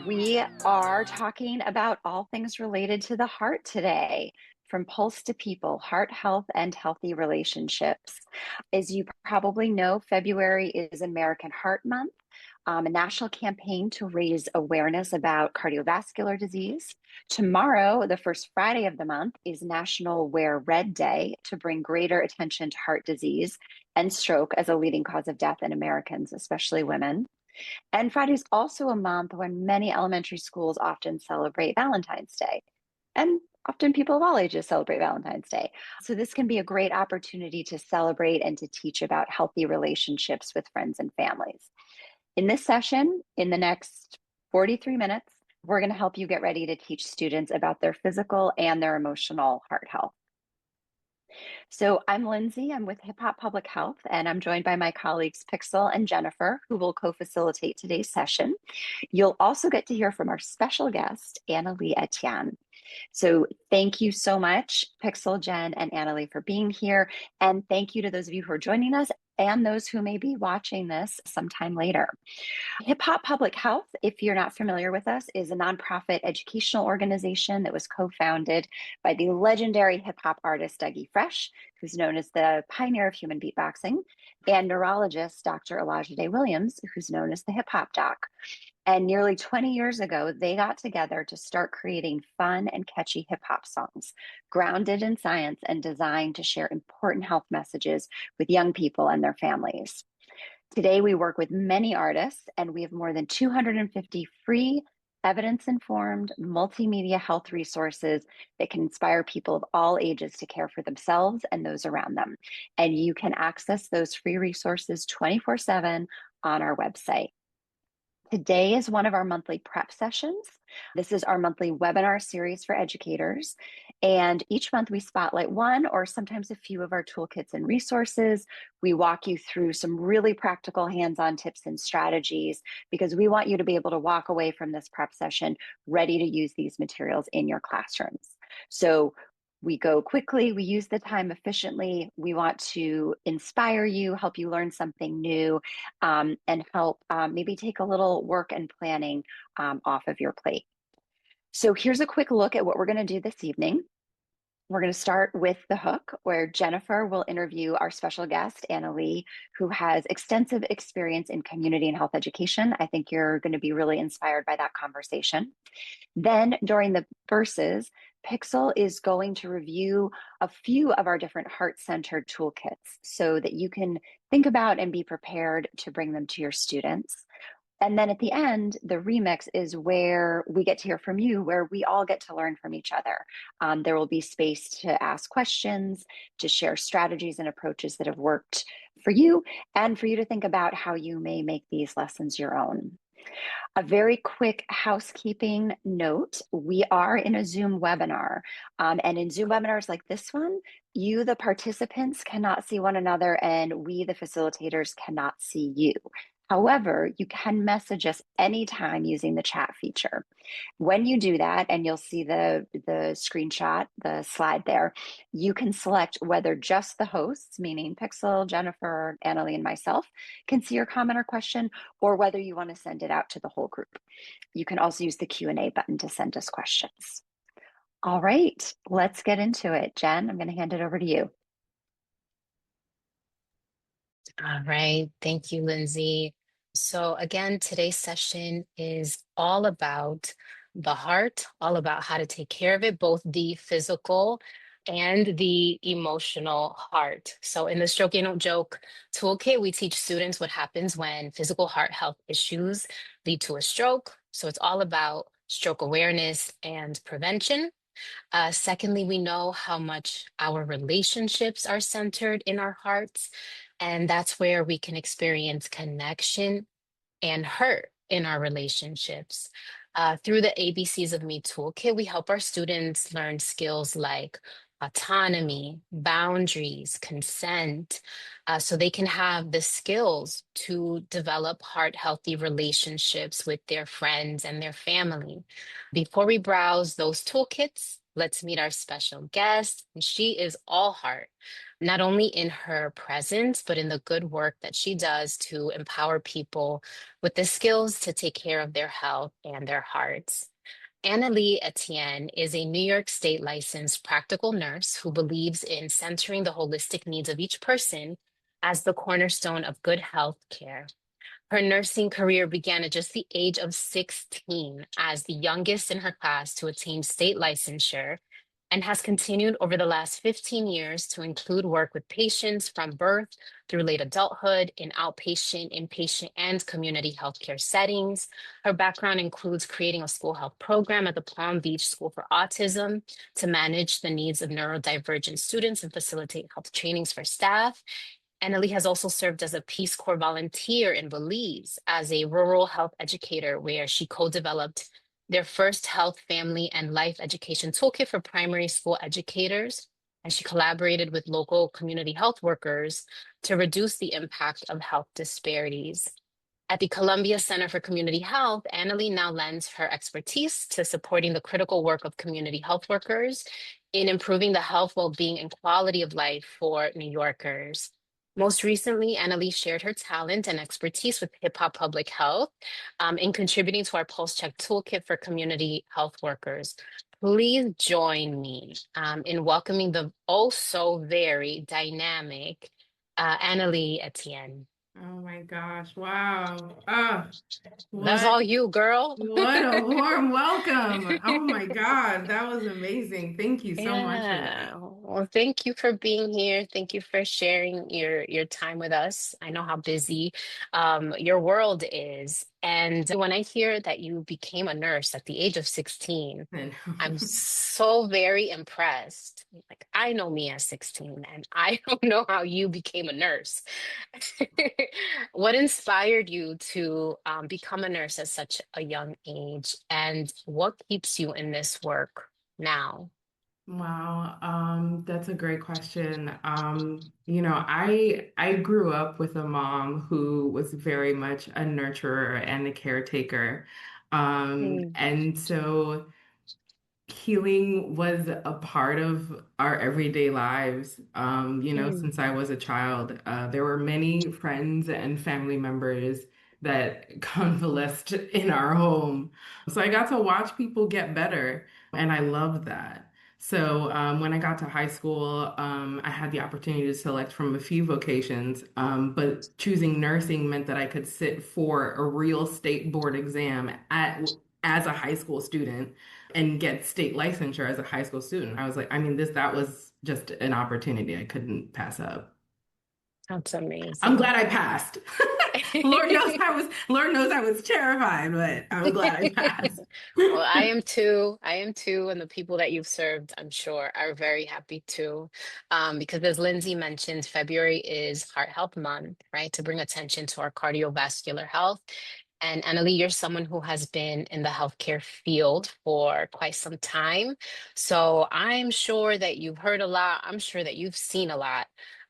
We are talking about all things related to the heart today, from pulse to people, heart health, and healthy relationships. As you probably know, February is American Heart Month, a national campaign to raise awareness about cardiovascular disease. Tomorrow, the first Friday of the month, is National Wear Red Day to bring greater attention to heart disease and stroke as a leading cause of death in Americans, especially women. And Friday is also a month when many elementary schools often celebrate Valentine's Day. And often people of all ages celebrate Valentine's Day. So this can be a great opportunity to celebrate and to teach about healthy relationships with friends and families. In this session, in the next 43 minutes, we're going to help you get ready to teach students about their physical and their emotional heart health. So I'm Lindsay, I'm with Hip Hop Public Health, and I'm joined by my colleagues Pixel and Jennifer, who will co-facilitate today's session. You'll also get to hear from our special guest, Annalie Etienne. So thank you so much, Pixel, Jen, and Annalie for being here. And thank you to those of you who are joining us and those who may be watching this sometime later. Hip Hop Public Health, if you're not familiar with us, is a nonprofit educational organization that was co-founded by the legendary hip hop artist Dougie Fresh, who's known as the pioneer of human beatboxing, and neurologist Dr. Olajide Williams, who's known as the Hip Hop Doc. And nearly 20 years ago, they got together to start creating fun and catchy hip hop songs, grounded in science and designed to share important health messages with young people and their families. Today, we work with many artists, and we have more than 250 free, evidence-informed, multimedia health resources that can inspire people of all ages to care for themselves and those around them. And you can access those free resources 24/7 on our website. Today is one of our monthly prep sessions. This is our monthly webinar series for educators. And each month we spotlight one or sometimes a few of our toolkits and resources. We walk you through some really practical hands-on tips and strategies because we want you to be able to walk away from this prep session ready to use these materials in your classrooms. So we go quickly, we use the time efficiently. We want to inspire you, help you learn something new, and help maybe take a little work and planning off of your plate. So here's a quick look at what we're going to do this evening. We're going to start with the hook, where Jennifer will interview our special guest, Annalie, who has extensive experience in community and health education. I think you're going to be really inspired by that conversation. Then during the verses, Pixel is going to review a few of our different heart-centered toolkits so that you can think about and be prepared to bring them to your students. And then at the end, the remix is where we get to hear from you, where we all get to learn from each other. There will be space to ask questions, to share strategies and approaches that have worked for you, and for you to think about how you may make these lessons your own. A very quick housekeeping note, we are in a Zoom webinar, and in Zoom webinars like this one, you, the participants, cannot see one another, and we, the facilitators, cannot see you. However, you can message us anytime using the chat feature. When you do that, and you'll see the screenshot, the slide there, you can select whether just the hosts, meaning Pixel, Jennifer, Annalie, and myself, can see your comment or question, or whether you want to send it out to the whole group. You can also use the Q&A button to send us questions. All right, let's get into it. Jen, I'm going to hand it over to you. All right. Thank you, Lindsay. So again, today's session is all about the heart, all about how to take care of it, both the physical and the emotional heart. So in the Stroke You Don't Joke toolkit, we teach students what happens when physical heart health issues lead to a stroke. So it's all about stroke awareness and prevention. Secondly, we know how much our relationships are centered in our hearts, and that's where we can experience connection and hurt in our relationships. Through the ABCs of Me toolkit, we help our students learn skills like autonomy, boundaries, consent, so they can have the skills to develop heart healthy relationships with their friends and their family. Before we browse those toolkits, let's meet our special guest. And she is all heart, not only in her presence, but in the good work that she does to empower people with the skills to take care of their health and their hearts. Annalie Etienne is a New York State licensed practical nurse who believes in centering the holistic needs of each person as the cornerstone of good health care. Her nursing career began at just the age of 16 as the youngest in her class to attain state licensure and has continued over the last 15 years to include work with patients from birth through late adulthood in outpatient, inpatient, and community healthcare settings. Her background includes creating a school health program at the Palm Beach School for Autism to manage the needs of neurodivergent students and facilitate health trainings for staff. Annalie has also served as a Peace Corps volunteer in Belize as a rural health educator, where she co-developed their first health, family, and life education toolkit for primary school educators. And she collaborated with local community health workers to reduce the impact of health disparities. At the Columbia Center for Community Health, Annalie now lends her expertise to supporting the critical work of community health workers in improving the health, well-being, and quality of life for New Yorkers. Most recently, Annalie shared her talent and expertise with Hip Hop Public Health in contributing to our Pulse Check toolkit for community health workers. Please join me in welcoming the oh so very dynamic Annalie Etienne. Oh my gosh. Wow. Ah, That's what all you, girl. what a warm welcome. Oh my God. That was amazing. Thank you so much for Yeah. that. Well, thank you for being here. Thank you for sharing your time with us. I know how busy your world is. And when I hear that you became a nurse at the age of 16, And I'm so very impressed. Like, I know me at 16, and I don't know how you became a nurse. What inspired you to become a nurse at such a young age, and what keeps you in this work now? wow, that's a great question. I grew up with a mom who was very much a nurturer and a caretaker. Mm, And so healing was a part of our everyday lives. mm, Since I was a child, there were many friends and family members that convalesced in our home. So I got to watch people get better, and I loved that. So when I got to high school, I had the opportunity to select from a few vocations, but choosing nursing meant that I could sit for a real state board exam as a high school student and get state licensure as a high school student. I was like, I mean, that was just an opportunity I couldn't pass up. that's I'm amazing. glad I passed. Lord knows I was terrified, but I'm glad I passed. Well, I am too. I am too. And the people that you've served, I'm sure, are very happy too. Because as Lindsay mentioned, February is Heart Health Month, right? To bring attention to our cardiovascular health. And Annalie, you're someone who has been in the healthcare field for quite some time. So I'm sure that you've heard a lot. I'm sure that you've seen a lot.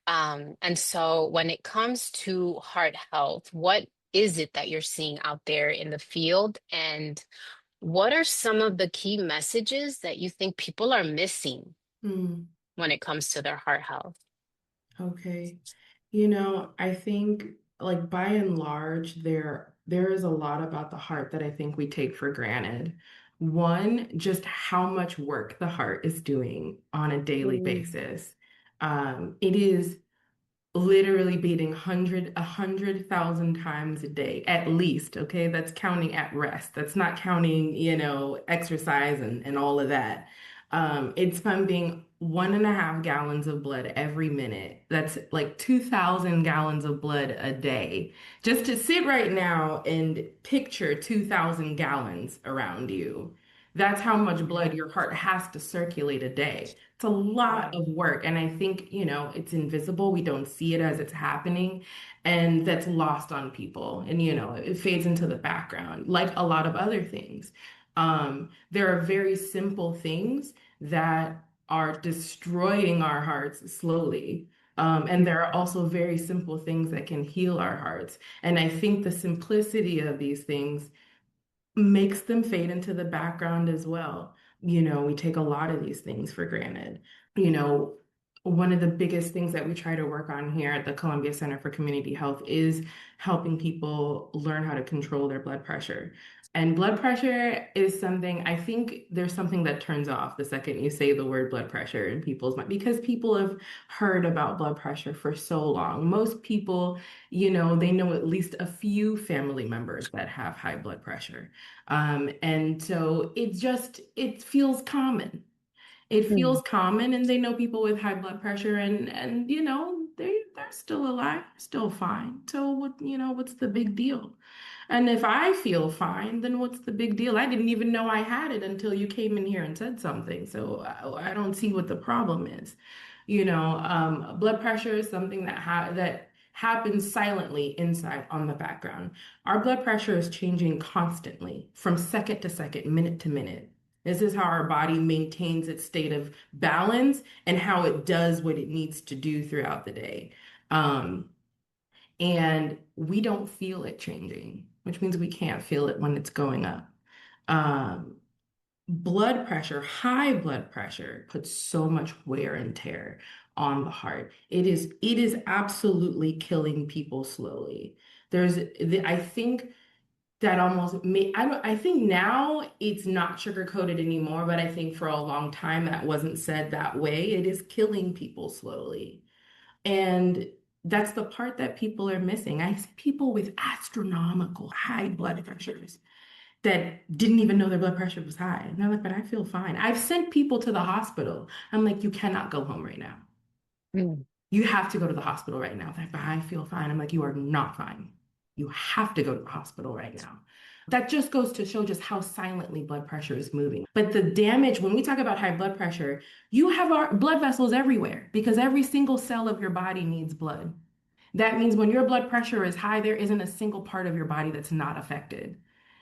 And so when it comes to heart health, what is it that you're seeing out there in the field? And what are some of the key messages that you think people are missing Hmm. when it comes to their heart health? Okay. I think like by and large, there is a lot about the heart that I think we take for granted. One, just how much work the heart is doing on a daily Mm, basis. It is literally beating 100,000 times a day at least. Okay, that's counting at rest. That's not counting, exercise and all of that. It's pumping 1.5 gallons of blood every minute. That's like 2,000 gallons of blood a day. Just to sit right now and picture 2,000 gallons around you. That's how much blood yeah. your heart has to circulate a day. It's a lot Wow. of work. And I think, it's invisible. We don't see it as it's happening. And that's lost on people. And, it fades into the background, like a lot of other things. There are very simple things that are destroying our hearts slowly. And there are also very simple things that can heal our hearts. And I think the simplicity of these things makes them fade into the background as well. We take a lot of these things for granted. You know, one of the biggest things that we try to work on here at the Columbia Center for Community Health is helping people learn how to control their blood pressure. And blood pressure is something, I think there's something that turns off the second you say the word blood pressure in people's mind because people have heard about blood pressure for so long. Most people, they know at least a few family members that have high blood pressure. And so it feels common. It Mm. feels common, and they know people with high blood pressure, and they're still alive, still fine. So what's the big deal? And if I feel fine, then what's the big deal? I didn't even know I had it until you came in here and said something. So I don't see what the problem is. Blood pressure is something that happens silently inside on the background. Our blood pressure is changing constantly from second to second, minute to minute. This is how our body maintains its state of balance and how it does what it needs to do throughout the day. Um, and we don't feel it changing, which means we can't feel it when it's going up. Um, Blood pressure, high blood pressure, puts so much wear and tear on the heart. It is absolutely killing people slowly. I think that almost may I don't I think now it's not sugar coated anymore, but I think for a long time that wasn't said that way. It is killing people slowly. And that's the part that people are missing. I see people with astronomical high blood pressures that didn't even know their blood pressure was high. And they're like, but I feel fine. I've sent people to the hospital. I'm like, you cannot go home right now. Mm. You have to go to the hospital right now. They're like, but I feel fine. I'm like, you are not fine. You have to go to the hospital right now. That just goes to show just how silently blood pressure is moving. But the damage, when we talk about high blood pressure, you have our blood vessels everywhere because every single cell of your body needs blood. That means when your blood pressure is high, there isn't a single part of your body that's not affected.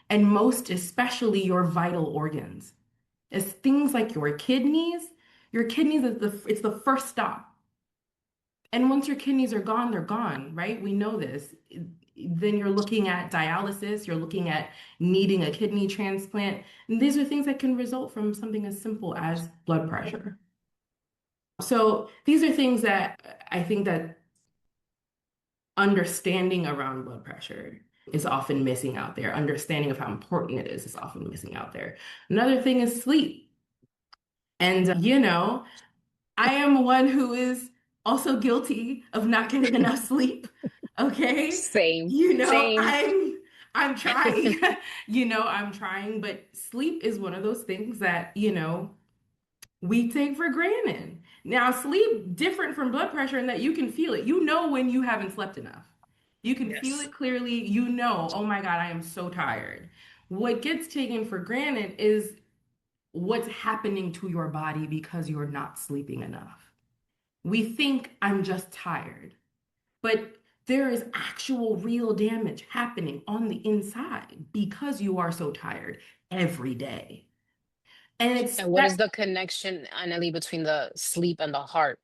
And most especially your vital organs. It's things like your kidneys is it's the first stop. And once your kidneys are gone, they're gone, right? We know this. Then you're looking at dialysis, you're looking at needing a kidney transplant. And these are things that can result from something as simple as blood pressure. So these are things that I think that understanding around blood pressure is often missing out there. Understanding of how important it is often missing out there. Another thing is sleep. And, I am one who is also guilty of not getting enough sleep. Okay. Same, You know, same. I'm trying, I'm trying, but sleep is one of those things that, we take for granted. Now, sleep different from blood pressure in that you can feel it. You know when you haven't slept enough. You can feel Yes. it clearly. You know, oh my God, I am so tired. What gets taken for granted is what's happening to your body because you're not sleeping enough. We think I'm just tired, but there is actual real damage happening on the inside because you are so tired every day. And it's And what is that, the connection, Annalie, between the sleep and the heart?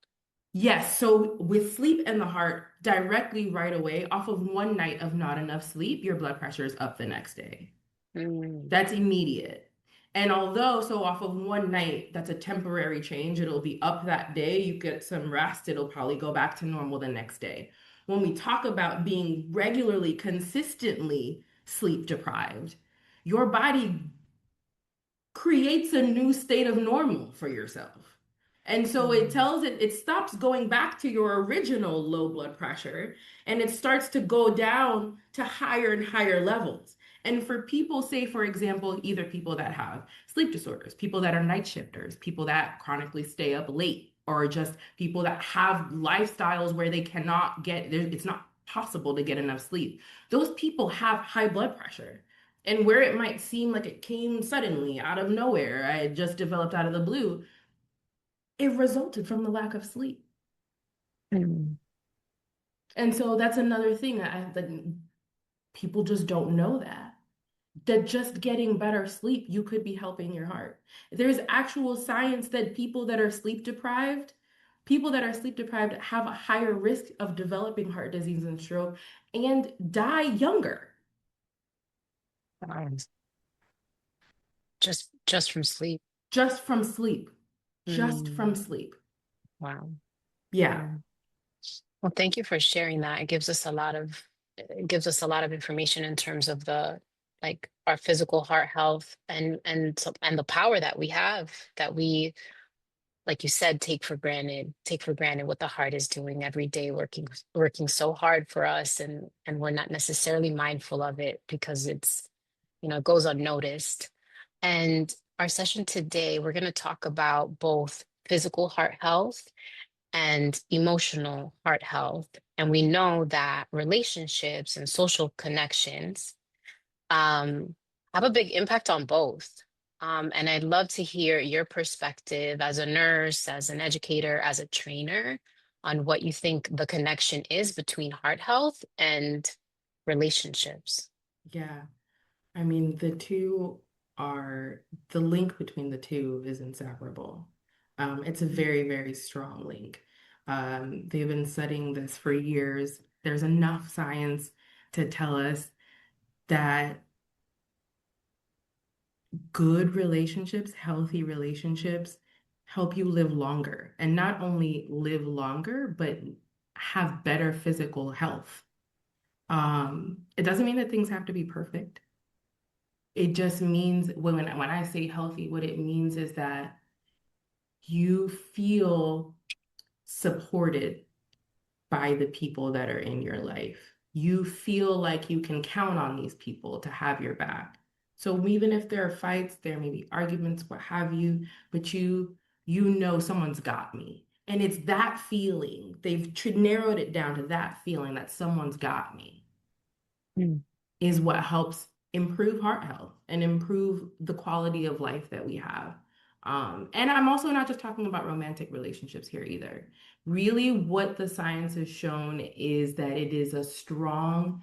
yes, so with sleep and the heart, directly right away, off of one night of not enough sleep, your blood pressure is up the next day. Mm. That's immediate. And although, so off of one night, that's a temporary change, it'll be up that day, you get some rest, it'll probably go back to normal the next day. When we talk about being regularly, consistently sleep deprived, your body creates a new state of normal for yourself. And so Mm. it stops going back to your original low blood pressure and it starts to go down to higher and higher levels. And for people, say, for example, either people that have sleep disorders, people that are night shifters, people that chronically stay up late, or just people that have lifestyles where they cannot it's not possible to get enough sleep. Those people have high blood pressure. And where it might seem like it came suddenly out of nowhere, I had just developed out of the blue, it resulted from the lack of sleep. Mm. And so that's another thing that people just don't know that just getting better sleep, you could be helping your heart. There's actual science that people that are sleep deprived have a higher risk of developing heart disease and stroke and die younger. Um, just from sleep. just from sleep, just from Mm, sleep. wow. Yeah, Yeah. Well, thank you for sharing that. It gives us a lot of information in terms of the like our physical heart health and the power that we have that we, like you said, take for granted what the heart is doing every day, working so hard for us, and we're not necessarily mindful of it because it goes unnoticed. And our session today, we're going to talk about both physical heart health and emotional heart health. And we know that relationships and social connections um, have a big impact on both. And I'd love to hear your perspective as a nurse, as an educator, as a trainer on what you think the connection is between heart health and relationships. yeah. I mean, the link between the two is inseparable. It's a very, very strong link. They've been studying this for years. There's enough science to tell us that good relationships, healthy relationships, help you live longer. And not only live longer, but have better physical health. It doesn't mean that things have to be perfect. It just means when I say healthy, what it means is that you feel supported by the people that are in your life. You feel like you can count on these people to have your back. So even if there are fights, there may be arguments, what have you, but you know someone's got me. And it's that feeling. They've narrowed it down to that feeling that someone's got me Mm. is what helps improve heart health and improve the quality of life that we have. And I'm also not just talking about romantic relationships here either. Really, what the science has shown is that it is a strong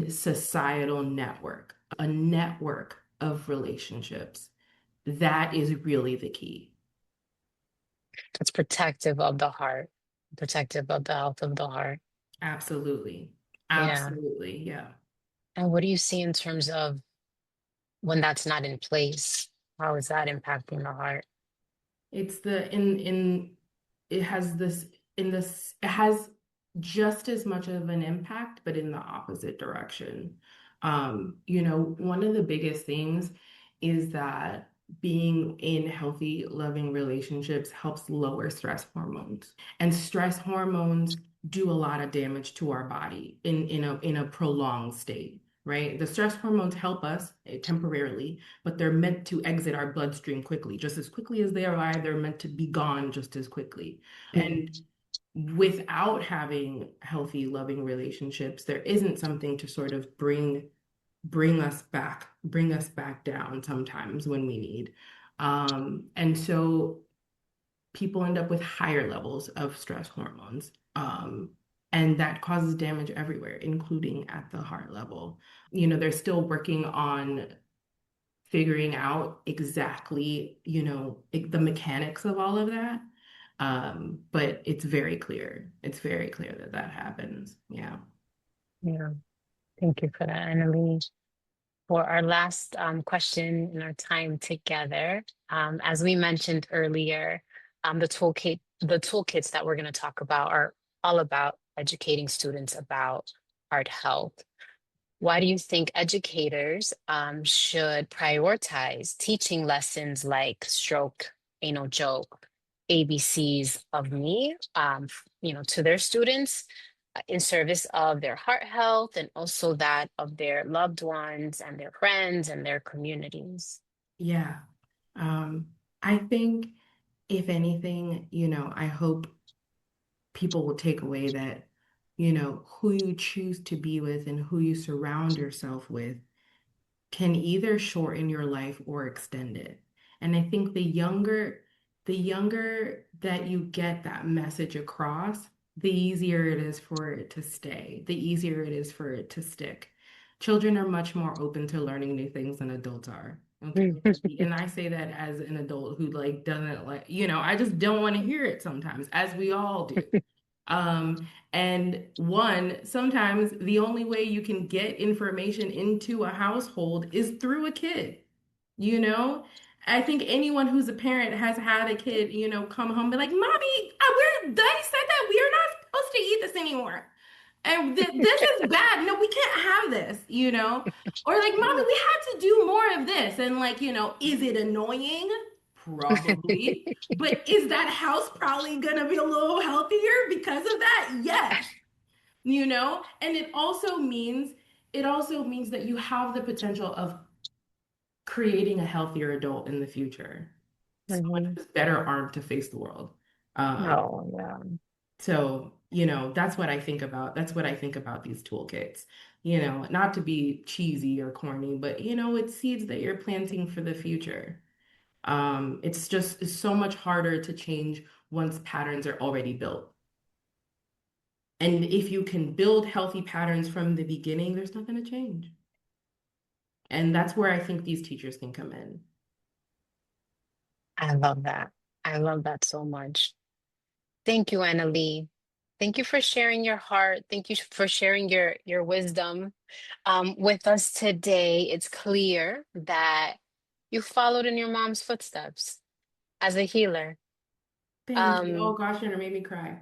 societal network, a network of relationships. That is really the key. It's protective of the heart, protective of the health of the heart. Absolutely. Yeah. Absolutely. Yeah. And what do you see in terms of when that's not in place? How is that impacting the heart? It's the in it has this in this it has just as much of an impact, but in the opposite direction. One of the biggest things is that being in healthy, loving relationships helps lower stress hormones. And stress hormones do a lot of damage to our body in a prolonged state. Right? The stress hormones help us temporarily, but they're meant to exit our bloodstream quickly. Just as quickly as they arrive, they're meant to be gone just as quickly. Mm. And without having healthy, loving relationships, there isn't something to sort of bring us back down sometimes when we need. And so people end up with higher levels of stress hormones. And that causes damage everywhere, including at the heart level. They're still working on figuring out exactly, the mechanics of all of that. But it's very clear. It's very clear that that happens. Yeah. Yeah. Thank you for that, Annalie. For our last question in our time together, as we mentioned earlier, the toolkits that we're going to talk about are all about educating students about heart health. Why do you think educators should prioritize teaching lessons like stroke, ain't no joke, ABCs of me, to their students in service of their heart health and also that of their loved ones and their friends and their communities? Yeah. Um, I think if anything, I hope people will take away that, who you choose to be with and who you surround yourself with can either shorten your life or extend it. And I think the younger that you get that message across, the easier it is for it to stay, the easier it is for it to stick. Children are much more open to learning new things than adults are. Okay. And I say that as an adult who like doesn't like, I just don't want to hear it sometimes, as we all do. And sometimes the only way you can get information into a household is through a kid, you know? I think anyone who's a parent has had a kid, come home and be like, "Mommy, Daddy said that we are not supposed to eat this anymore. And this is bad. No, we can't have this. Or like, Mommy, we have to do more of this. And like, is it annoying? Probably. But is that house probably gonna be a little healthier because of that? Yes. And it also means that you have the potential of creating a healthier adult in the future. Someone Mhm. who's better armed to face the world. Um, Oh, yeah. so, that's what I think about. That's what I think about these toolkits. Not to be cheesy or corny, but it's seeds that you're planting for the future. It's so much harder to change once patterns are already built. And if you can build healthy patterns from the beginning, there's nothing to change. And that's where I think these teachers can come in. I love that. I love that so much. Thank you, Annalie. Thank you for sharing your heart. Thank you for sharing your wisdom with us today. It's clear that you followed in your mom's footsteps as a healer. Thank you. Oh Um, gosh, it made me cry.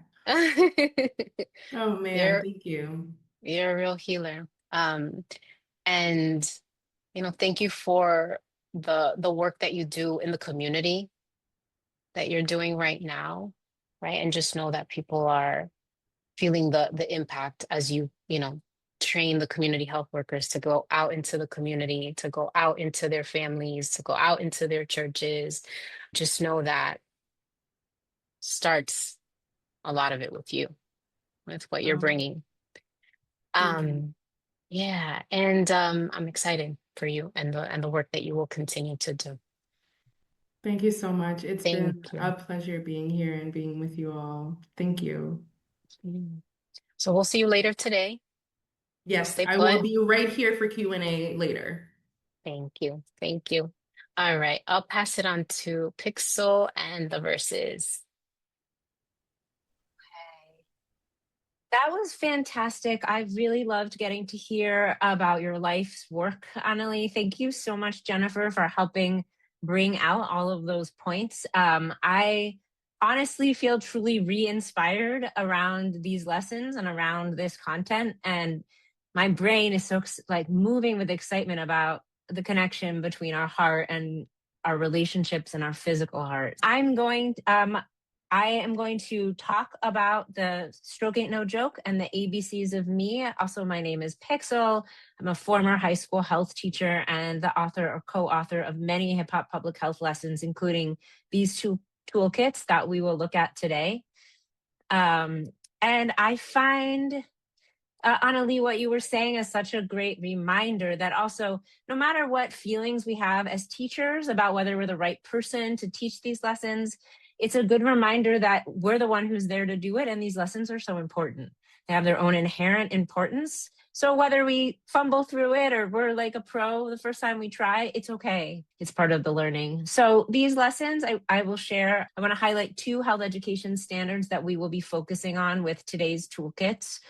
Oh man, you're thank you. you're a real healer. And thank you for the work that you do in the community that you're doing right now, right? And just know that people are feeling the impact as you train the community health workers to go out into the community, to go out into their families, to go out into their churches. Just know that starts a lot of it with you, with what you're Oh, bringing. thank you. Um, yeah, and I'm excited for you and the work that you will continue to do. Thank you so much. It's Thank been a you. pleasure being here and being with you all. Thank you. Mm. So we'll see you later today. Yes, Stay I will put. be right here for Q&A later. Thank you. Thank you. All right, I'll pass it on to Pixel and the verses. That was fantastic. I really loved getting to hear about your life's work, Annalie. Thank you so much, Jennifer, for helping bring out all of those points. I honestly feel truly re-inspired around these lessons and around this content. And my brain is so like moving with excitement about the connection between our heart and our relationships and our physical heart. I am going to talk about the Stroke Ain't No Joke and the ABCs of Me. Also, my name is Pixel. I'm a former high school health teacher and the author or co-author of many hip hop public health lessons, including these two toolkits that we will look at today. And I find Annalie, what you were saying is such a great reminder that also, no matter what feelings we have as teachers about whether we're the right person to teach these lessons, it's a good reminder that we're the one who's there to do it. And these lessons are so important. They have their own inherent importance. So whether we fumble through it or we're like a pro the first time we try, it's okay. It's part of the learning. So these lessons I will share. I want to highlight two health education standards that we will be focusing on with today's toolkits.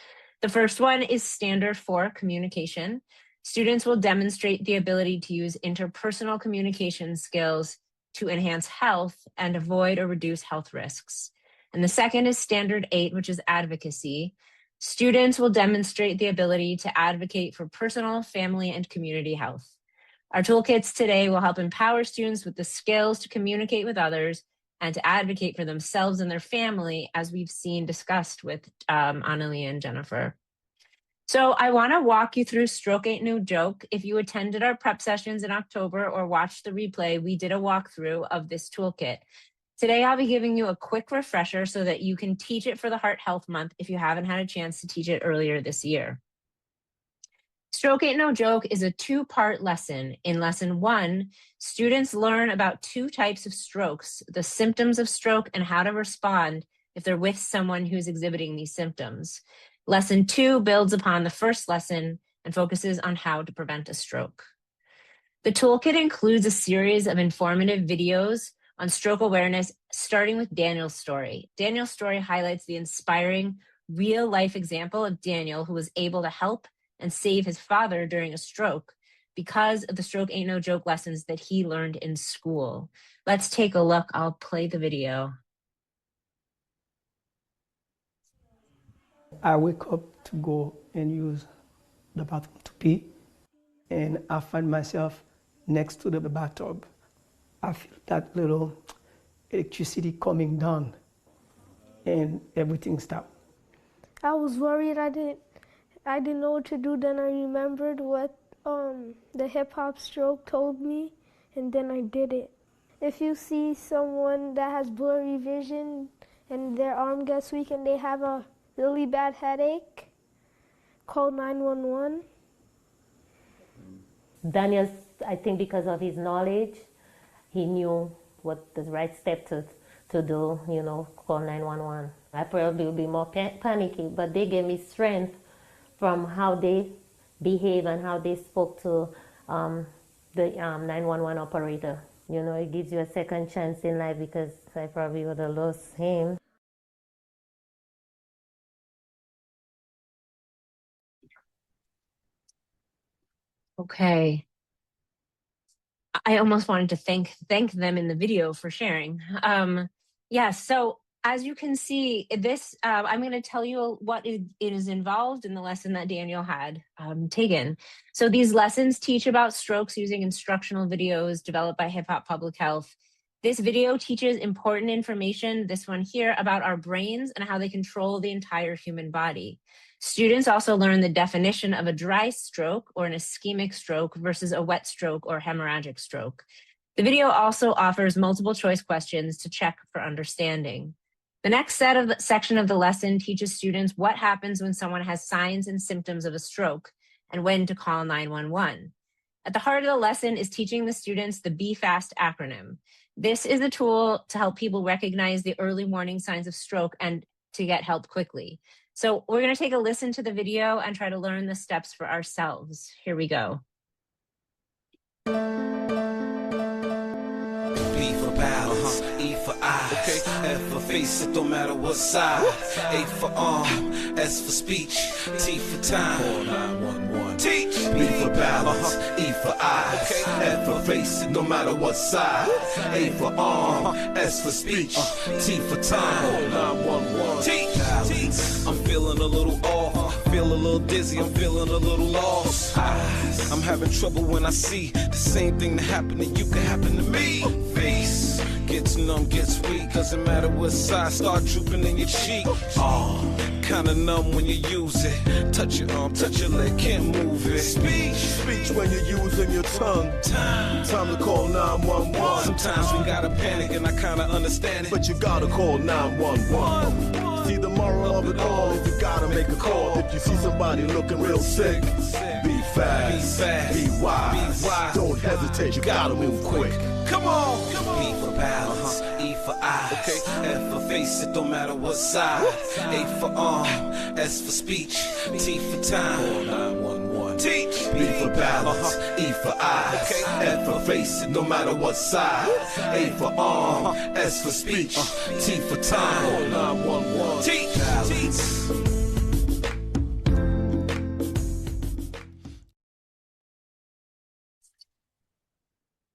The first one is standard for communication. Students will demonstrate the ability to use interpersonal communication skills to enhance health and avoid or reduce health risks. And the second is standard 8, which is advocacy. Students will demonstrate the ability to advocate for personal, family, and community health. Our toolkits today will help empower students with the skills to communicate with others and to advocate for themselves and their family, as we've seen discussed with Annalie and Jennifer. So I want to walk you through Stroke Ain't No Joke. If you attended our prep sessions in October or watched the replay, we did a walkthrough of this toolkit. Today, I'll be giving you a quick refresher so that you can teach it for the Heart Health Month if you haven't had a chance to teach it earlier this year. Stroke Ain't No Joke is a two-part lesson. In lesson 1, students learn about two types of strokes, the symptoms of stroke and how to respond if they're with someone who's exhibiting these symptoms. Lesson 2 builds upon the first lesson and focuses on how to prevent a stroke. The toolkit includes a series of informative videos on stroke awareness, starting with Daniel's story. Daniel's story highlights the inspiring real-life example of Daniel, who was able to help and save his father during a stroke because of the Stroke Ain't No Joke lessons that he learned in school. Let's take a look. I'll play the video. I wake up to go and use the bathroom to pee, and I find myself next to the bathtub. I feel that little electricity coming down, and everything stopped. I was worried. I didn't know what to do. Then I remembered what the hip hop stroke told me, and then I did it. If you see someone that has blurry vision and their arm gets weak and they have a really bad headache, call 911. Daniel, I think because of his knowledge, he knew what the right step to do, call 911. I probably would be more panicky, but they gave me strength from how they behave and how they spoke to the 911 operator. It gives you a second chance in life, because I probably would have lost him. Okay. I almost wanted to thank them in the video for sharing. So as you can see, this I'm going to tell you what it is involved in the lesson that Daniel had taken. So these lessons teach about strokes using instructional videos developed by Hip Hop Public Health. This video teaches important information, this one here, about our brains and how they control the entire human body. Students also learn the definition of a dry stroke or an ischemic stroke versus a wet stroke or hemorrhagic stroke. The video also offers multiple choice questions to check for understanding. The next section of the lesson teaches students what happens when someone has signs and symptoms of a stroke and when to call 911. At the heart of the lesson is teaching the students the Be Fast acronym. This is a tool to help people recognize the early warning signs of stroke and to get help quickly. So we're going to take a listen to the video and try to learn the steps for ourselves. Here we go. B for balance, E for eyes, F for face, it don't matter what side. A for arm, S for speech, T for time. Call 911. Teach. B for balance, E for eyes, F for face, it don't matter what side. A for arm, S for speech, T for time. Call 911. Teach. I'm feeling a little off, feel a little dizzy, I'm feeling a little lost. I'm having trouble when I see the same thing that happened to you could happen to me. Face gets numb, gets weak, doesn't matter what side, start drooping in your cheek. Kinda numb when you use it. Touch your arm, touch your leg, can't move it. Speech when you're using your tongue. Time to call 911. Sometimes we gotta panic and I kinda understand it, but you gotta call 911. See the moral of it all is you gotta make a call. If you see somebody looking real sick, be fast, be wise, don't hesitate, you gotta move quick. Come on! B for balance, E for eyes, F for face, it don't matter what side. A for arm, S for speech, T for time. 911. Teach. B for balance, E for eyes, F for face, it don't matter what side. A for arm, S for speech, T for time. 911. Teach. Balance.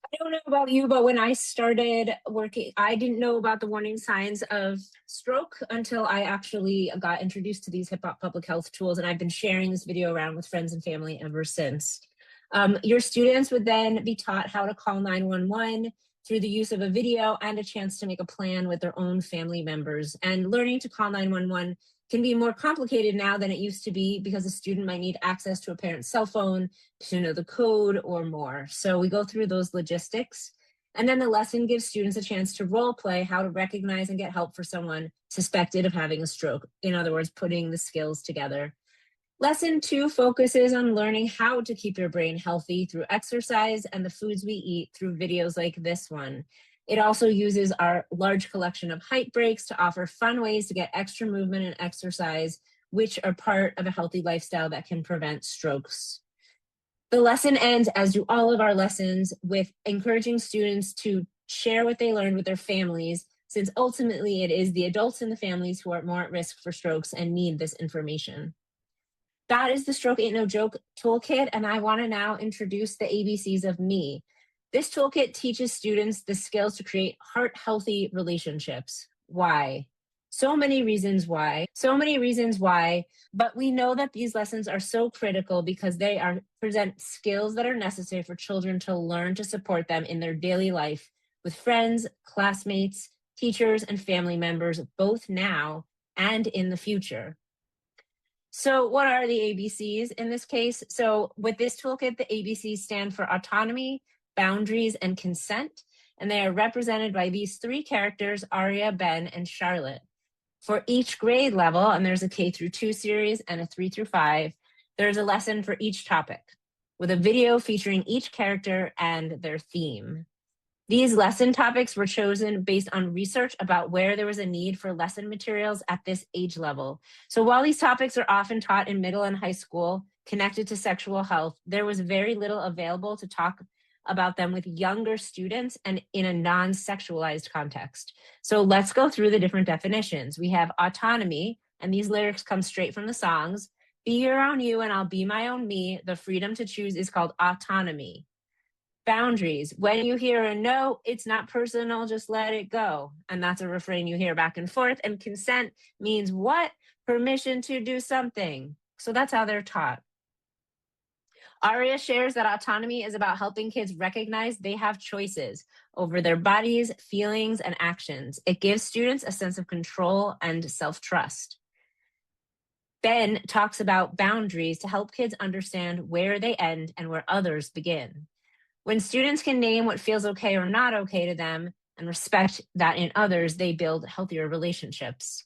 I don't know about you, but when I started working, I didn't know about the warning signs of stroke until I actually got introduced to these Hip Hop Public Health tools, and I've been sharing this video around with friends and family ever since. Your students would then be taught how to call 911 through the use of a video and a chance to make a plan with their own family members. And learning to call 911 can be more complicated now than it used to be because a student might need access to a parent's cell phone to know the code or more. So we go through those logistics. And then the lesson gives students a chance to role play how to recognize and get help for someone suspected of having a stroke. In other words, putting the skills together. Lesson 2 focuses on learning how to keep your brain healthy through exercise and the foods we eat through videos like this one. It also uses our large collection of height breaks to offer fun ways to get extra movement and exercise, which are part of a healthy lifestyle that can prevent strokes. The lesson ends, as do all of our lessons, with encouraging students to share what they learned with their families, since ultimately it is the adults in the families who are more at risk for strokes and need this information. That is the Stroke Ain't No Joke toolkit, and I want to now introduce the ABCs of me. This toolkit teaches students the skills to create heart-healthy relationships. Why? So many reasons why. So many reasons why, but we know that these lessons are so critical because they present skills that are necessary for children to learn to support them in their daily life with friends, classmates, teachers, and family members, both now and in the future. So what are the ABCs in this case? So with this toolkit, the ABCs stand for autonomy, boundaries, and consent. And they are represented by these three characters, Aria, Ben, and Charlotte. For each grade level, and there's a K through 2 series and a 3 through 5, there's a lesson for each topic with a video featuring each character and their theme. These lesson topics were chosen based on research about where there was a need for lesson materials at this age level. So while these topics are often taught in middle and high school connected to sexual health, there was very little available to talk about them with younger students and in a non-sexualized context. So let's go through the different definitions. We have autonomy, and these lyrics come straight from the songs. Be your own you and I'll be my own me. The freedom to choose is called autonomy. Boundaries. When you hear a no, it's not personal, just let it go. And that's a refrain you hear back and forth. And consent means what? Permission to do something. So that's how they're taught. Aria shares that autonomy is about helping kids recognize they have choices over their bodies, feelings, and actions. It gives students a sense of control and self-trust. Ben talks about boundaries to help kids understand where they end and where others begin. When students can name what feels okay or not okay to them and respect that in others, they build healthier relationships.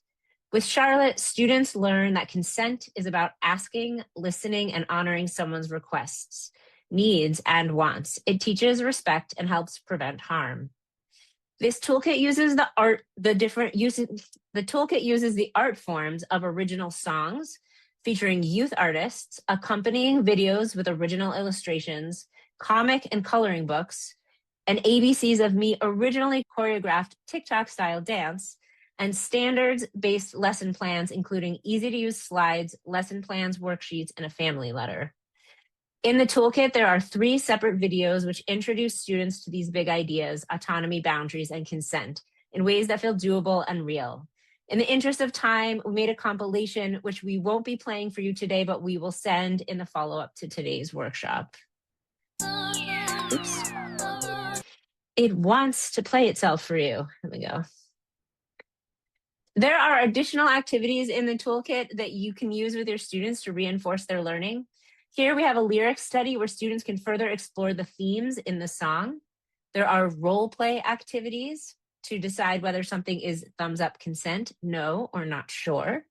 With Charlotte, students learn that consent is about asking, listening, and honoring someone's requests, needs, and wants. It teaches respect and helps prevent harm. This toolkit uses the toolkit uses the art forms of original songs featuring youth artists, accompanying videos with original illustrations, comic and coloring books, and ABCs of me originally choreographed TikTok-style dance, and standards-based lesson plans, including easy-to-use slides, lesson plans, worksheets, and a family letter. In the toolkit, there are 3 separate videos which introduce students to these big ideas, autonomy, boundaries, and consent, in ways that feel doable and real. In the interest of time, we made a compilation, which we won't be playing for you today, but we will send in the follow-up to today's workshop. Oops. It wants to play itself for you. Here we go. There are additional activities in the toolkit that you can use with your students to reinforce their learning. Here we have a lyric study where students can further explore the themes in the song. There are role play activities to decide whether something is thumbs up, consent, no, or not sure.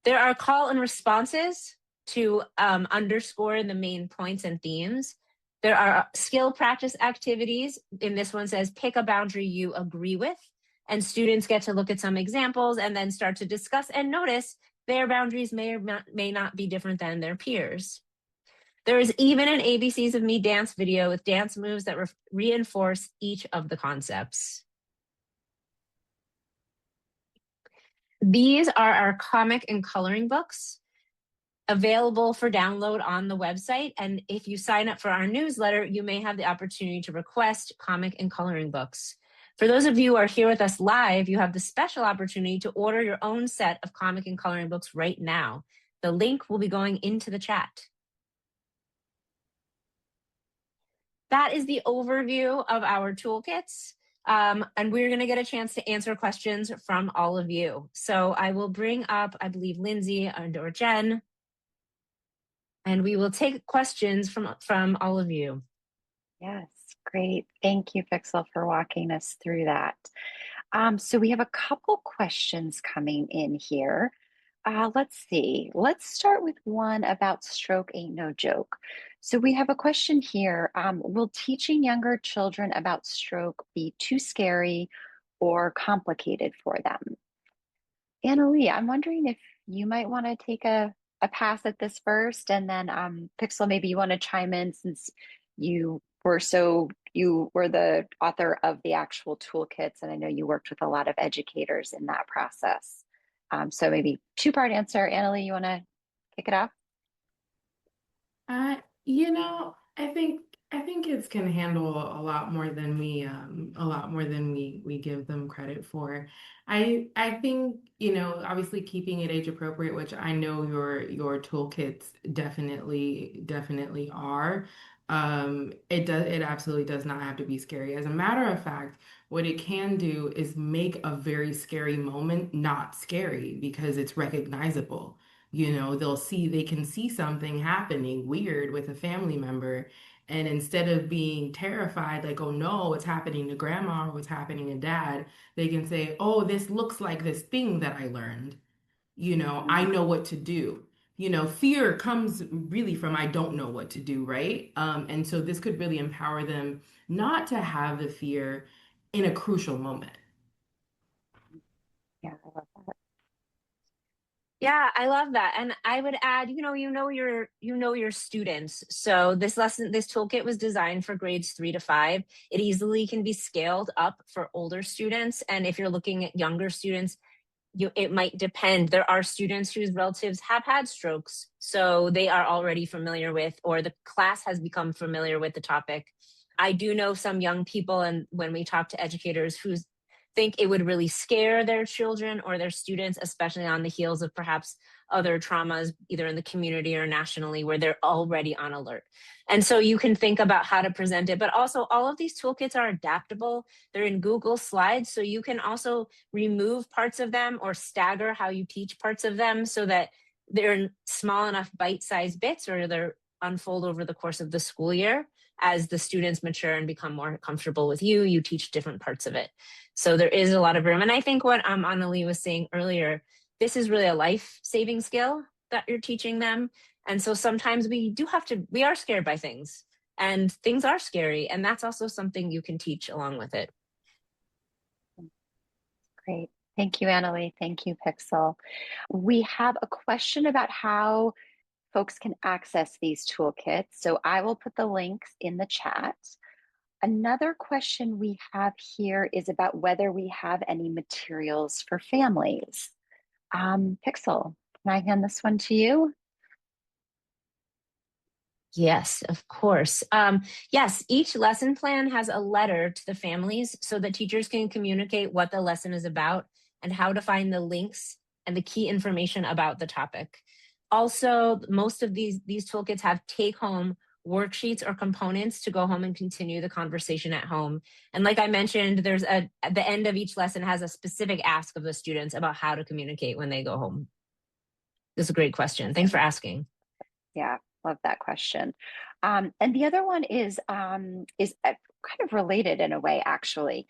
There are call and responses to underscore the main points and themes. There are skill practice activities. In this one says, pick a boundary you agree with. And students get to look at some examples and then start to discuss and notice their boundaries may or may not be different than their peers. There is even an ABCs of Me dance video with dance moves that reinforce each of the concepts. These are our comic and coloring books available for download on the website. And if you sign up for our newsletter, you may have the opportunity to request comic and coloring books. For those of you who are here with us live, you have the special opportunity to order your own set of comic and coloring books right now. The link will be going into the chat. That is the overview of our toolkits. And we're going to get a chance to answer questions from all of you. So I will bring up, I believe, Lindsay or Jen, and we will take questions from all of you. Yes, great. Thank you, Fixel, for walking us through that. So we have a couple questions coming in here. Let's see. Let's start with one about stroke ain't no joke. So we have a question here. Will teaching younger children about stroke be too scary or complicated for them? Annalie, I'm wondering if you might want to take a pass at this first, and then Pixel, maybe you want to chime in since you were the author of the actual toolkits, and I know you worked with a lot of educators in that process. So maybe 2-part answer. Annalie, you want to kick it off? I think kids can handle a lot more than we give them credit for. I think, obviously keeping it age appropriate, which I know your toolkits definitely are. It absolutely does not have to be scary. As a matter of fact, what it can do is make a very scary moment not scary because it's recognizable. They can see something happening weird with a family member. And instead of being terrified, like, oh no, what's happening to grandma or what's happening to dad, they can say, oh, this looks like this thing that I learned. I know what to do. Fear comes really from I don't know what to do, right? And so this could really empower them not to have the fear in a crucial moment. Yeah, I love that. Yeah, I love that. And I would add, your students. So this toolkit was designed for grades 3 to 5. It easily can be scaled up for older students. And if you're looking at younger students, it might depend. There are students whose relatives have had strokes, so they are already familiar with, or the class has become familiar with the topic. I do know some young people, and when we talk to educators who think it would really scare their children or their students, especially on the heels of perhaps other traumas, either in the community or nationally, where they're already on alert. And so you can think about how to present it, but also all of these toolkits are adaptable. They're in Google Slides, so you can also remove parts of them or stagger how you teach parts of them so that they're in small enough bite-sized bits, or they're unfold over the course of the school year. As the students mature and become more comfortable with you teach different parts of it. So there is a lot of room. And I think what Annalie was saying earlier, this is really a life-saving skill that you're teaching them. And so sometimes we are scared by things, and things are scary. And that's also something you can teach along with it. Great. Thank you, Annalie. Thank you, Pixel. We have a question about how folks can access these toolkits. So I will put the links in the chat. Another question we have here is about whether we have any materials for families. Pixel, can I hand this one to you? Yes, of course. Yes, each lesson plan has a letter to the families so that teachers can communicate what the lesson is about and how to find the links and the key information about the topic. Also, most of these toolkits have take-home worksheets or components to go home and continue the conversation at home. And like I mentioned, at the end of each lesson has a specific ask of the students about how to communicate when they go home. This is a great question. Thanks for asking. Yeah, love that question. And the other one is kind of related in a way, actually.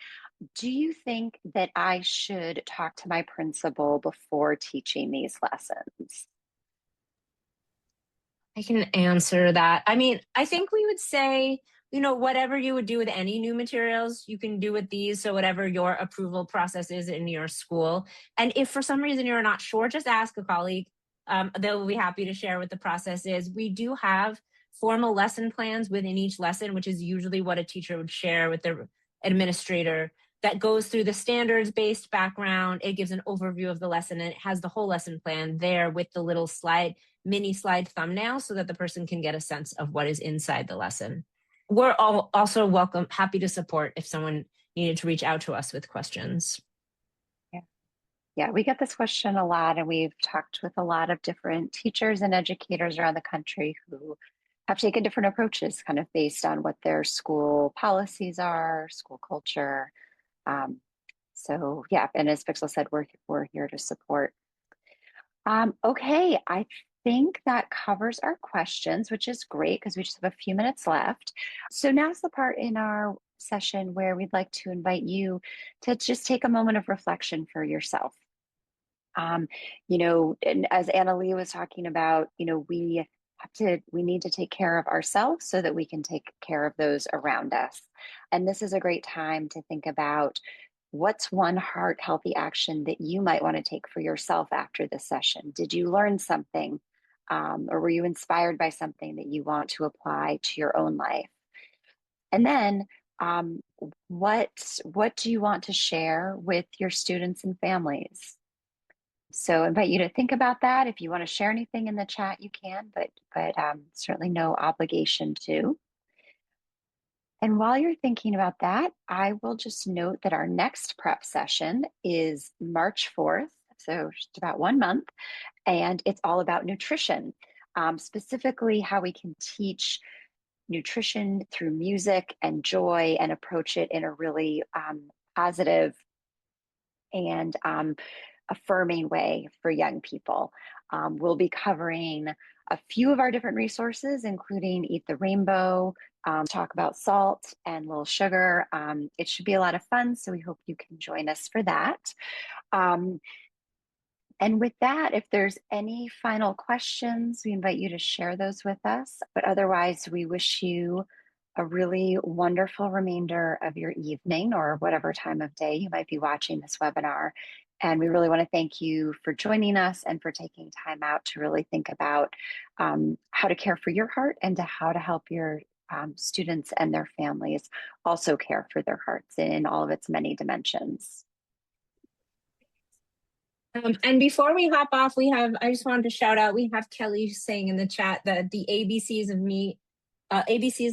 Do you think that I should talk to my principal before teaching these lessons? I can answer that. I mean, I think we would say, whatever you would do with any new materials, you can do with these. So whatever your approval process is in your school. And if for some reason you're not sure, just ask a colleague. They'll be happy to share what the process is. We do have formal lesson plans within each lesson, which is usually what a teacher would share with their administrator, that goes through the standards-based background. It gives an overview of the lesson, and it has the whole lesson plan there with the little mini slide thumbnail so that the person can get a sense of what is inside the lesson. We're all also happy to support if someone needed to reach out to us with questions. Yeah, we get this question a lot, and we've talked with a lot of different teachers and educators around the country who have taken different approaches kind of based on what their school policies are, school culture. So yeah, and as Pixel said, we're here to support. Okay, I think that covers our questions, which is great because we just have a few minutes left. So now's the part in our session where we'd like to invite you to just take a moment of reflection for yourself. And as Annalie was talking about, we need to take care of ourselves so that we can take care of those around us. And this is a great time to think about what's one heart healthy action that you might want to take for yourself after this session. Did you learn something? Or were you inspired by something that you want to apply to your own life? And then what do you want to share with your students and families? So I invite you to think about that. If you want to share anything in the chat, you can, but certainly no obligation to. And while you're thinking about that, I will just note that our next prep session is March 4th, so just about 1 month, and it's all about nutrition, specifically how we can teach nutrition through music and joy and approach it in a really positive and affirming way for young people. We'll be covering a few of our different resources, including Eat the Rainbow, talk about salt and little sugar. It should be a lot of fun, so we hope you can join us for that. And with that, if there's any final questions, we invite you to share those with us. But otherwise, we wish you a really wonderful remainder of your evening or whatever time of day you might be watching this webinar. And we really want to thank you for joining us and for taking time out to really think about how to care for your heart and to how to help your students and their families also care for their hearts in all of its many dimensions. And before we hop off, I just wanted to shout out, we have Kelly saying in the chat that the ABC's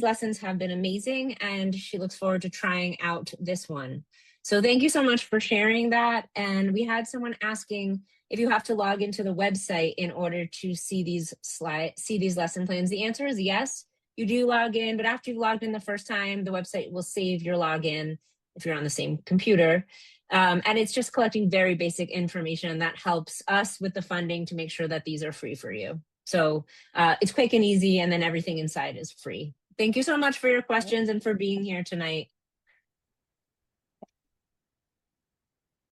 lessons have been amazing, and she looks forward to trying out this one. So thank you so much for sharing that. And we had someone asking if you have to log into the website in order to see these lesson plans. The answer is yes, you do log in, but after you've logged in the first time, the website will save your login if you're on the same computer. And it's just collecting very basic information that helps us with the funding to make sure that these are free for you. So it's quick and easy, and then everything inside is free. Thank you so much for your questions and for being here tonight.